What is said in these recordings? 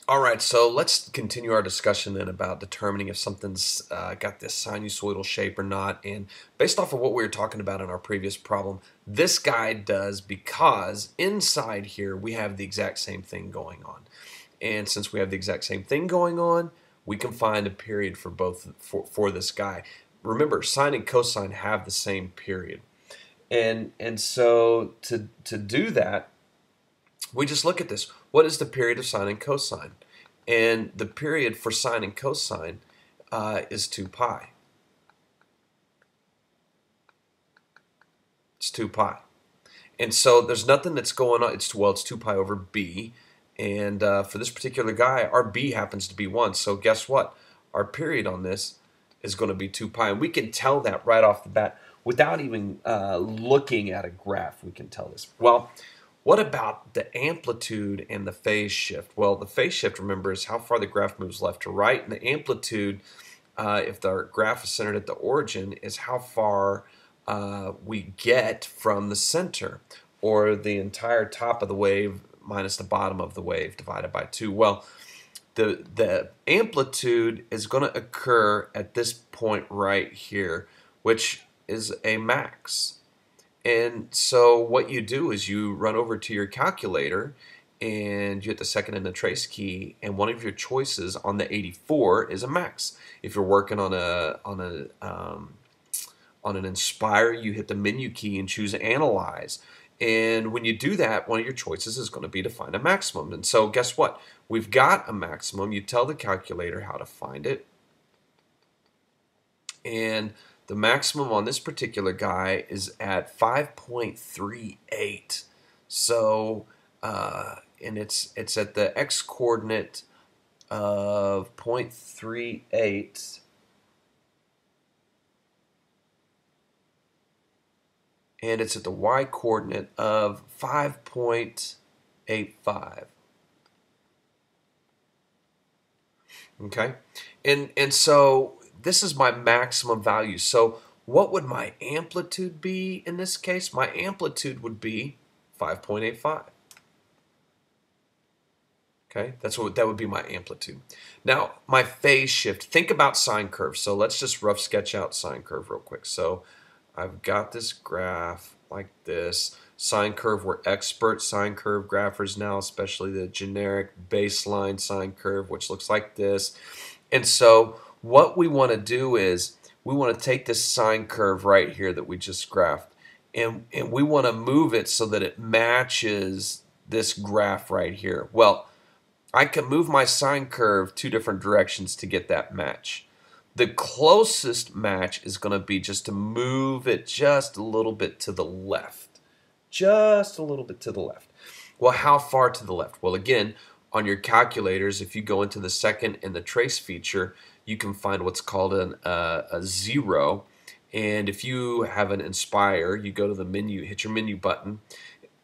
All right, so let's continue our discussion then about determining if something's got this sinusoidal shape or not. And based off of what we were talking about in our previous problem, this guy does, because inside here we have the exact same thing going on. And since we have the exact same thing going on, we can find a period for both for this guy. Remember, sine and cosine have the same period. And so to do that, we just look at this. What is the period of sine and cosine? And the period for sine and cosine is 2 pi. It's 2 pi. And so there's nothing that's going on. It's 2 pi over b. And for this particular guy, our b happens to be 1. So guess what? Our period on this is going to be 2 pi. And we can tell that right off the bat without even looking at a graph. We can tell this. Well, what about the amplitude and the phase shift? Well, the phase shift, remember, is how far the graph moves left to right. And the amplitude, if the graph is centered at the origin, is how far we get from the center, or the entire top of the wave minus the bottom of the wave divided by 2. Well, the amplitude is going to occur at this point right here, which is a max. And so what you do is you run over to your calculator and you hit the second and the trace key, and one of your choices on the 84 is a max. If you're working on an Inspire, you hit the menu key and choose Analyze. And when you do that, one of your choices is going to be to find a maximum. And so guess what? We've got a maximum. You tell the calculator how to find it. And the maximum on this particular guy is at 5.38. So, and it's at the x coordinate of 0.38. And it's at the y coordinate of 5.85. Okay? And so this is my maximum value. So what would my amplitude be in this case? My amplitude would be 5.85. Okay, that would be my amplitude. Now, my phase shift. Think about sine curves. So let's just rough sketch out sine curve real quick. So I've got this graph like this. Sine curve, we're expert sine curve graphers now, especially the generic baseline sine curve, which looks like this. And so what we want to do is we want to take this sine curve right here that we just graphed, and we want to move it so that it matches this graph right here. Well, I can move my sine curve 2 different directions to get that match. The closest match is going to be just to move it just a little bit to the left. Just a little bit to the left. Well, how far to the left? Well, again, on your calculators, if you go into the second and the trace feature, you can find what's called a 0. And if you have an Inspire, you go to the menu, hit your menu button,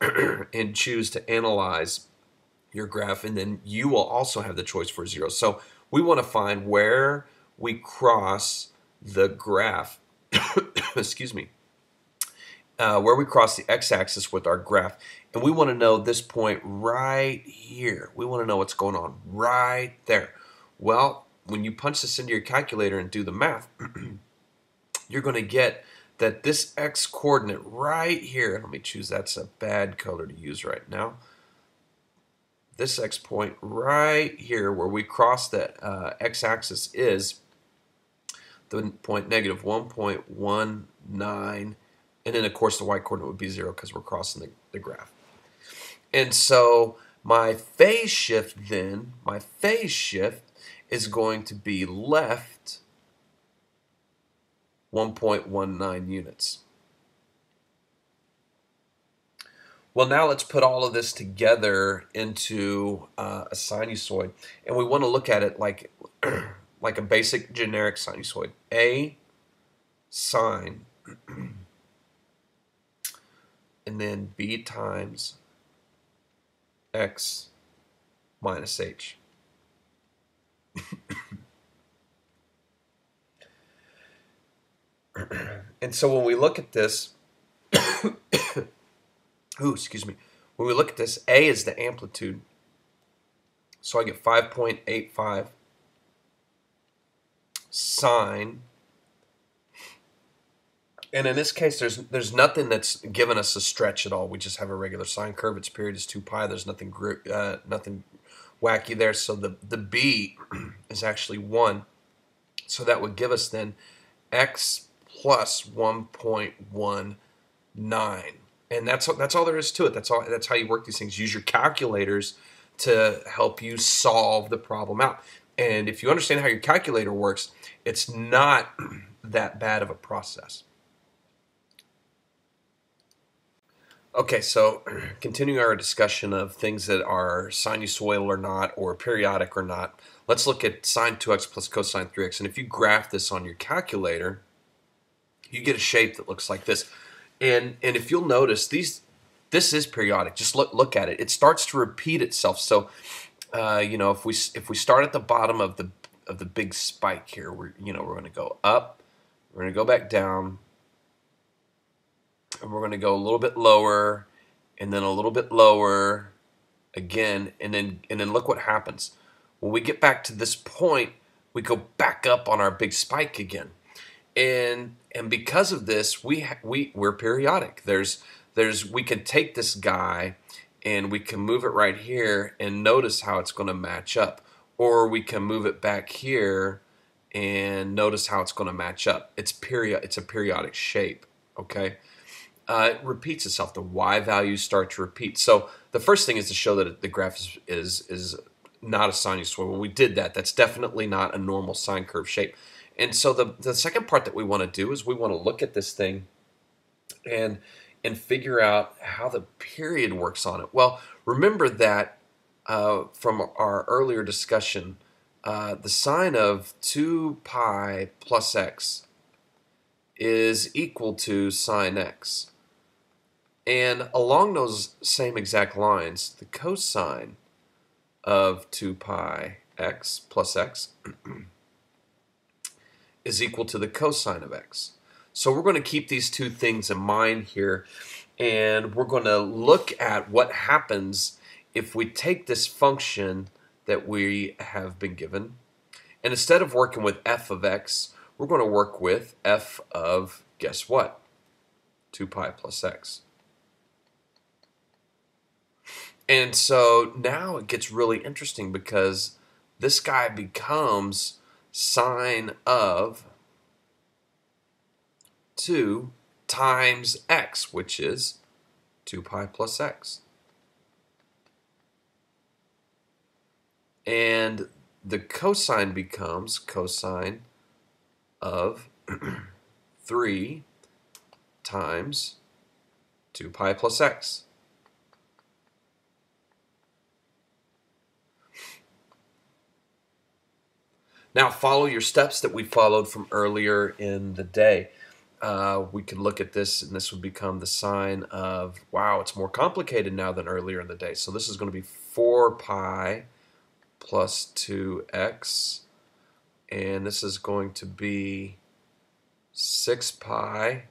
and choose to analyze your graph, and then you will also have the choice for 0. So we want to find where we cross the graph, excuse me, where we cross the x-axis with our graph. And we want to know this point right here. We want to know what's going on right there. Well, when you punch this into your calculator and do the math, you're going to get that this x coordinate right here, let me choose, that's a bad color to use right now. This x point right here where we cross that x-axis is the point negative 1.19, and then of course the y coordinate would be 0 because we're crossing the graph. And so my phase shift then, is going to be left 1.19 units. Well, now let's put all of this together into a sinusoid, and we want to look at it like like a basic generic sinusoid. A sine and then b times x minus h. And so when we look at this, ooh, excuse me. When we look at this, A is the amplitude, So I get 5.85 sine. And in this case, there's nothing that's given us a stretch at all. We just have a regular sine curve. Its period is 2 pi. There's nothing nothing wacky there. So the b is actually 1. So that would give us then x plus 1.19. And that's all there is to it. That's how you work these things. Use your calculators to help you solve the problem out. And if you understand how your calculator works, it's not that bad of a process. Okay, so continuing our discussion of things that are sinusoidal or not, or periodic or not, let's look at sine 2x plus cosine 3x. And if you graph this on your calculator, you get a shape that looks like this. And if you'll notice, this is periodic. Just look at it. It starts to repeat itself. So, if we start at the bottom of the big spike here, we're going to go up, we're going to go back down, and we're going to go a little bit lower, and then a little bit lower again, and then look what happens. When we get back to this point, we go back up on our big spike again, and because of this, we're periodic. We can take this guy and we can move it right here and notice how it's going to match up, or we can move it back here and notice how it's going to match up. It's a periodic shape. Okay. It repeats itself. The y values start to repeat. So the first thing is to show that the graph is not a sinusoid. When we did that, that's definitely not a normal sine curve shape. And so the second part that we want to do is we want to look at this thing and figure out how the period works on it. Well, remember that from our earlier discussion, the sine of 2 pi plus x is equal to sine x. And along those same exact lines, the cosine of 2 pi x plus x is equal to the cosine of x. So we're going to keep these two things in mind here, and we're going to look at what happens if we take this function that we have been given, and instead of working with f of x, we're going to work with f of, guess what, 2 pi plus x. And so now it gets really interesting because this guy becomes sine of 2 times x, which is 2 pi plus x. And the cosine becomes cosine of 3 times 2 pi plus x. Now follow your steps that we followed from earlier in the day. We could look at this, and this would become the sine of, wow, it's more complicated now than earlier in the day. So this is going to be 4 pi plus 2x, and this is going to be 6 pi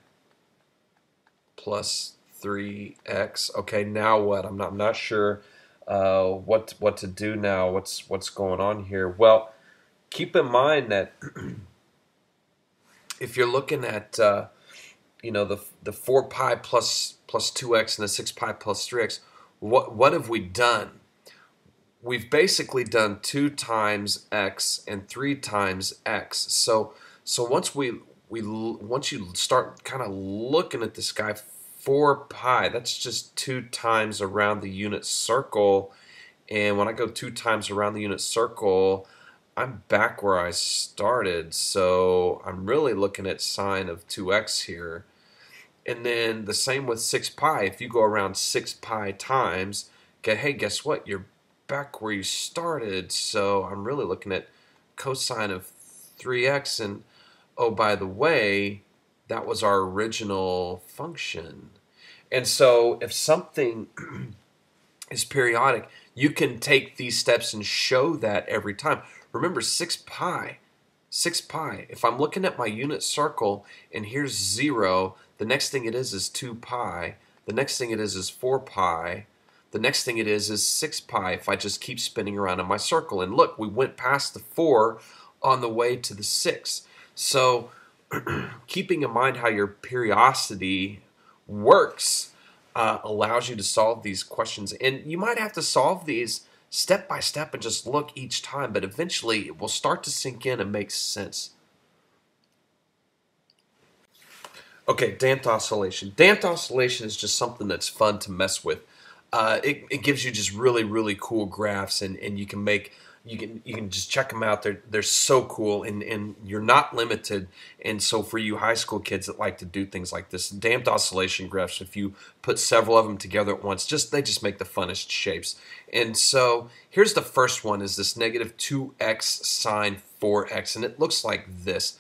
plus 3x. Okay, now what? I'm not sure what to do now. What's going on here? Well, keep in mind that if you're looking at the 4 pi plus 2x and the 6 pi plus 3x, what have we done? We've basically done 2 times x and 3 times x. So once you start kind of looking at this guy, 4 pi, that's just 2 times around the unit circle. And when I go 2 times around the unit circle, I'm back where I started, so I'm really looking at sine of 2x here. And then the same with 6 pi. If you go around 6 pi times, hey, guess what? You're back where you started, so I'm really looking at cosine of 3x. And oh, by the way, that was our original function. And so if something is periodic, you can take these steps and show that every time. Remember, 6 pi, if I'm looking at my unit circle and here's 0, the next thing it is 2 pi, the next thing it is 4 pi, The next thing it is 6 pi if I just keep spinning around in my circle. And look, we went past the 4 on the way to the 6. So keeping in mind how your periodicity works allows you to solve these questions. And you might have to solve these step by step and just look each time, but eventually it will start to sink in and make sense. Okay, damped oscillation. Damped oscillation is just something that's fun to mess with. It gives you just really cool graphs, and you can just check them out. They're so cool, and you're not limited. And so for you high school kids that like to do things like this, damped oscillation graphs, if you put several of them together at once, they just make the funnest shapes. And so here's the first one: is this negative 2x sine 4x, and it looks like this.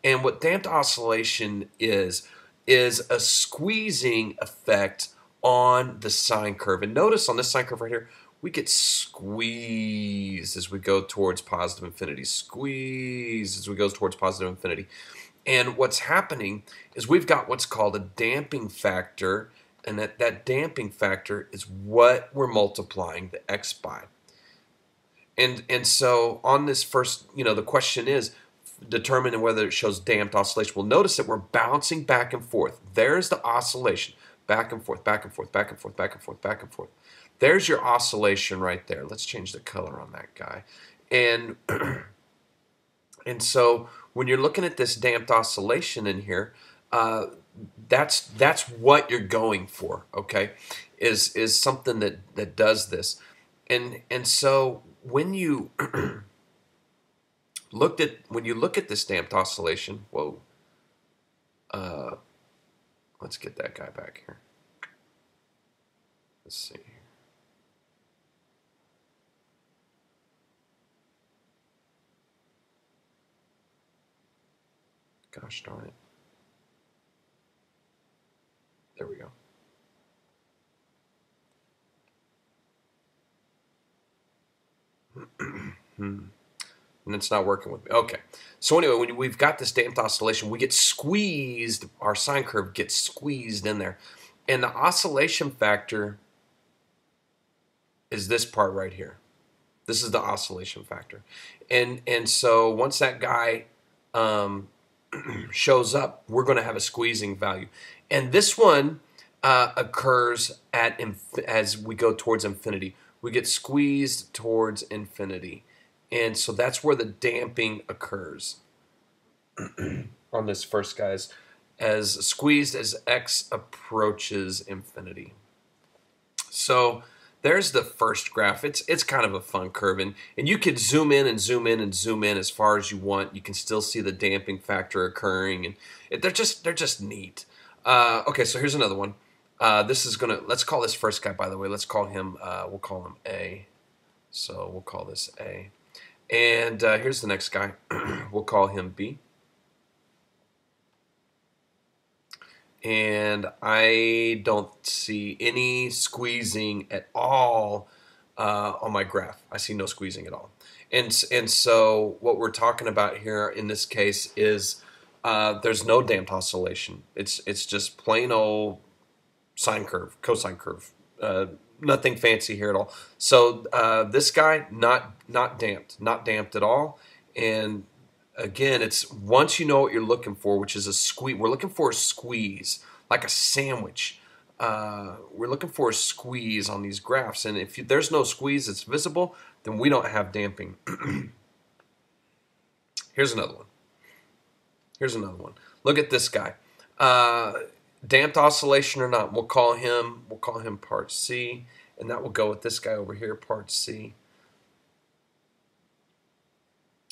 And what damped oscillation is a squeezing effect on the sine curve. And notice on this sine curve right here, we get squeezed as we go towards positive infinity. Squeeze as we go towards positive infinity. And what's happening is we've got what's called a damping factor, and that damping factor is what we're multiplying the x by. And so on this first, the question is, determining whether it shows damped oscillation. Well, notice that we're bouncing back and forth. There's the oscillation. Back and forth, back and forth, back and forth, back and forth, back and forth. There's your oscillation right there. Let's change the color on that guy. And so when you're looking at this damped oscillation in here, that's what you're going for, okay? Is something that does this. And so when you when you look at this damped oscillation, whoa, let's get that guy back here. Let's see here. Gosh darn it. There we go. And it's not working with me. Okay. So anyway, when we've got this damped oscillation, we get squeezed. Our sine curve gets squeezed in there. And the oscillation factor is this part right here. This is the oscillation factor. And so once that guy shows up, we're going to have a squeezing value. And this one occurs as we go towards infinity. We get squeezed towards infinity. And so that's where the damping occurs on this first guy's, as squeezed as x approaches infinity. So there's the first graph. It's kind of a fun curve, and you could zoom in and zoom in and zoom in as far as you want. You can still see the damping factor occurring, and they're just neat. Okay, so here's another one. Let's call this first guy, by the way. Let's call him. We'll call him A. So we'll call this A. And here's the next guy. We'll call him B. And I don't see any squeezing at all on my graph. I see no squeezing at all. And so what we're talking about here in this case is there's no damped oscillation. It's just plain old sine curve, cosine curve. Nothing fancy here at all. So this guy, not damped at all. And again, it's once you know what you're looking for, which is a squeeze. We're looking for a squeeze, like a sandwich. We're looking for a squeeze on these graphs. And if there's no squeeze that's visible, then we don't have damping. Here's another one. Here's another one. Look at this guy. Damped oscillation or not, we'll call him part C, and that will go with this guy over here, part C.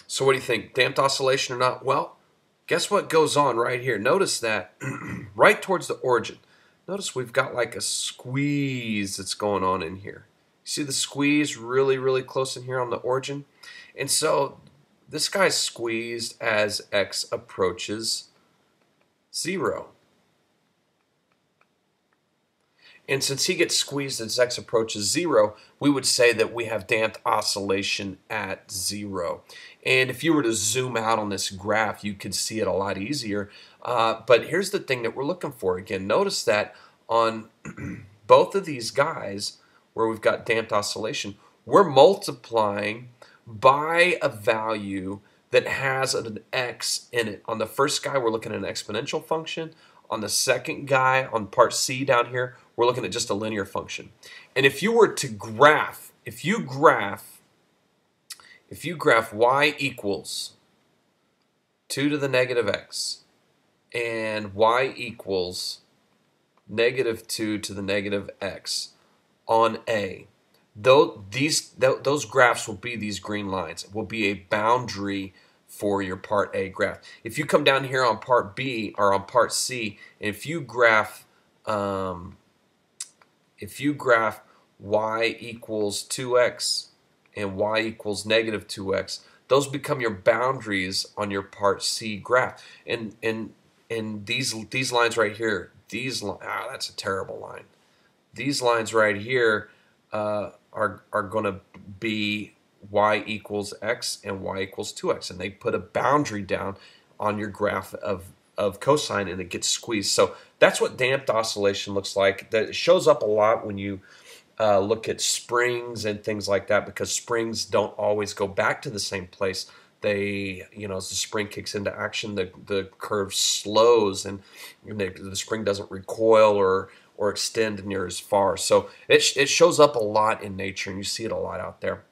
So what do you think? Damped oscillation or not? Well, guess what goes on right here? Notice that right towards the origin. Notice we've got like a squeeze that's going on in here. You see the squeeze really close in here on the origin? And so this guy's squeezed as x approaches 0. And since he gets squeezed as x approaches 0, we would say that we have damped oscillation at 0. And if you were to zoom out on this graph, you could see it a lot easier. But here's the thing that we're looking for. Again, notice that on both of these guys, where we've got damped oscillation, we're multiplying by a value that has an x in it. On the first guy, we're looking at an exponential function. On the second guy, on part C down here, we're looking at just a linear function. And if you were to graph, if you graph y equals 2 to the negative x and y equals negative 2 to the negative x on A, those graphs will be these green lines. It will be a boundary for your part A graph. If you come down here on part B or on part C, and if you graph y equals 2x and y equals negative 2x, those become your boundaries on your part C graph. And these lines right here, that's a terrible line. These lines right here are going to be y equals x and y equals 2x, and they put a boundary down on your graph of cosine, and it gets squeezed. So that's what damped oscillation looks like. That shows up a lot when you look at springs and things like that, because springs don't always go back to the same place. They, as the spring kicks into action, the curve slows, and the spring doesn't recoil or extend near as far. So it shows up a lot in nature, and you see it a lot out there.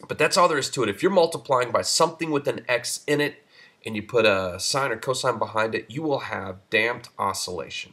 But that's all there is to it. If you're multiplying by something with an x in it, and you put a sine or cosine behind it, you will have damped oscillation.